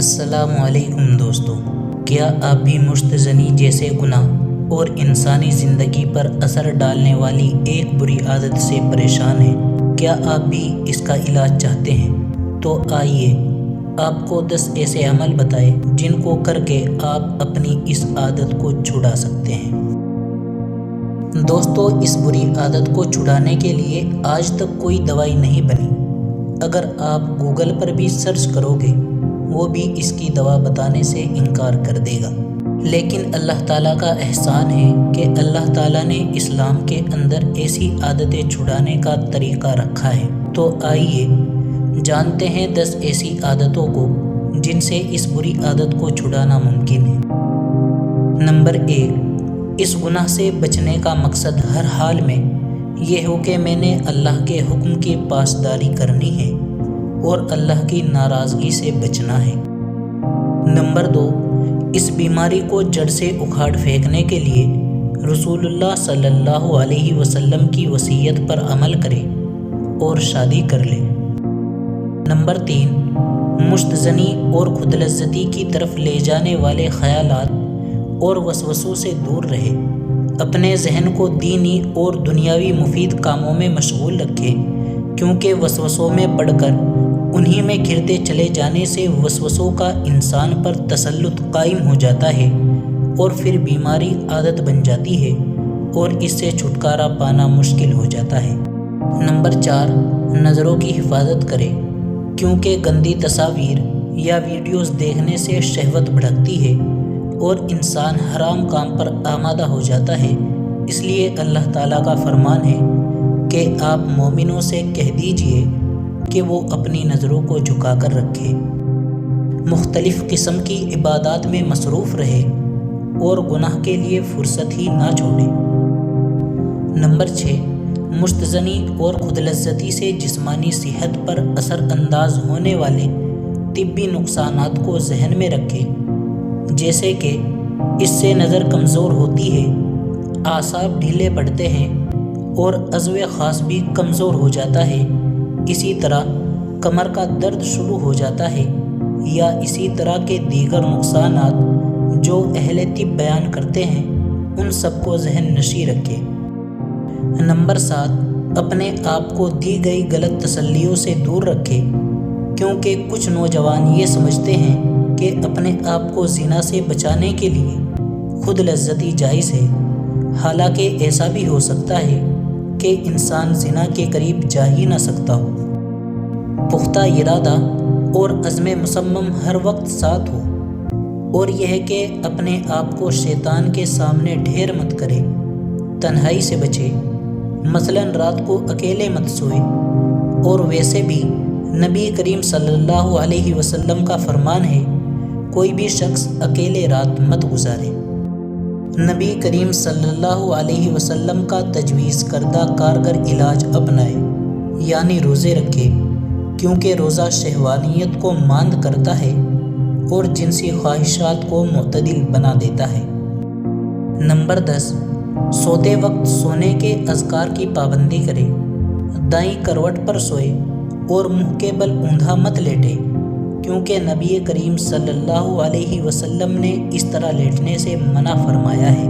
السلام علیکم دوستو، کیا آپ بھی مشتزنی جیسے گناہ اور انسانی زندگی پر اثر ڈالنے والی ایک بری عادت سے پریشان ہیں؟ کیا آپ بھی اس کا علاج چاہتے ہیں؟ تو آئیے آپ کو 10 ایسے عمل بتائے جن کو کر کے آپ اپنی اس عادت کو چھڑا سکتے ہیں۔ دوستو، اس بری عادت کو چھڑانے کے لیے آج تک کوئی دوائی نہیں بنی۔ اگر آپ گوگل پر بھی سرچ کرو گے وہ بھی اس کی دوا بتانے سے انکار کر دے گا، لیکن اللہ تعالیٰ کا احسان ہے کہ اللہ تعالیٰ نے اسلام کے اندر ایسی عادتیں چھڑانے کا طریقہ رکھا ہے۔ تو آئیے جانتے ہیں 10 ایسی عادتوں کو جن سے اس بری عادت کو چھڑانا ممکن ہے۔ نمبر 1، اس گناہ سے بچنے کا مقصد ہر حال میں یہ ہو کہ میں نے اللہ کے حکم کی پاسداری کرنی ہے اور اللہ کی ناراضگی سے بچنا ہے۔ نمبر 2، اس بیماری کو جڑ سے اکھاڑ پھینکنے کے لیے رسول اللہ صلی اللہ علیہ وسلم کی وصیت پر عمل کرے اور شادی کر لے۔ نمبر 3، مشتزنی اور خود لذتی کی طرف لے جانے والے خیالات اور وسوسوں سے دور رہے، اپنے ذہن کو دینی اور دنیاوی مفید کاموں میں مشغول رکھے، کیونکہ وسوسوں میں پڑ کر انہی میں گرتے چلے جانے سے وسوسوں کا انسان پر تسلط قائم ہو جاتا ہے اور پھر بیماری عادت بن جاتی ہے اور اس سے چھٹکارا پانا مشکل ہو جاتا ہے۔ نمبر 4، نظروں کی حفاظت کرے، کیونکہ گندی تصاویر یا ویڈیوز دیکھنے سے شہوت بھڑکتی ہے اور انسان حرام کام پر آمادہ ہو جاتا ہے۔ اس لیے اللہ تعالیٰ کا فرمان ہے کہ آپ مومنوں سے کہہ دیجئے کہ وہ اپنی نظروں کو جھکا کر رکھے، مختلف قسم کی عبادات میں مصروف رہے اور گناہ کے لیے فرصت ہی نہ چھوڑے۔ نمبر 6، مشتزنی اور خود لذتی سے جسمانی صحت پر اثر انداز ہونے والے طبی نقصانات کو ذہن میں رکھے، جیسے کہ اس سے نظر کمزور ہوتی ہے، اعصاب ڈھیلے پڑتے ہیں اور عضو خاص بھی کمزور ہو جاتا ہے۔ اسی طرح کمر کا درد شروع ہو جاتا ہے، یا اسی طرح کے دیگر نقصانات جو اہل طب بیان کرتے ہیں، ان سب کو ذہن نشین رکھے۔ نمبر 7، اپنے آپ کو دی گئی غلط تسلیوں سے دور رکھے، کیونکہ کچھ نوجوان یہ سمجھتے ہیں کہ اپنے آپ کو زنا سے بچانے کے لیے خود لذتی جائز ہے، حالانکہ ایسا بھی ہو سکتا ہے کہ انسان زنا کے قریب جا ہی نہ سکتا ہو۔ پختہ ارادہ اور عزم مصمم ہر وقت ساتھ ہو، اور یہ ہے کہ اپنے آپ کو شیطان کے سامنے ڈھیر مت کرے، تنہائی سے بچے، مثلاً رات کو اکیلے مت سوئے۔ اور ویسے بھی نبی کریم صلی اللہ علیہ وسلم کا فرمان ہے، کوئی بھی شخص اکیلے رات مت گزارے۔ نبی کریم صلی اللہ علیہ وسلم کا تجویز کردہ کارگر علاج اپنائے، یعنی روزے رکھے، کیونکہ روزہ شہوانیت کو ماند کرتا ہے اور جنسی خواہشات کو معتدل بنا دیتا ہے۔ نمبر 10، سوتے وقت سونے کے اذکار کی پابندی کرے، دائیں کروٹ پر سوئے اور منہ کے بل اوندھا مت لیٹے، کیونکہ نبی کریم صلی اللہ علیہ وسلم نے اس طرح لیٹنے سے منع فرمایا ہے۔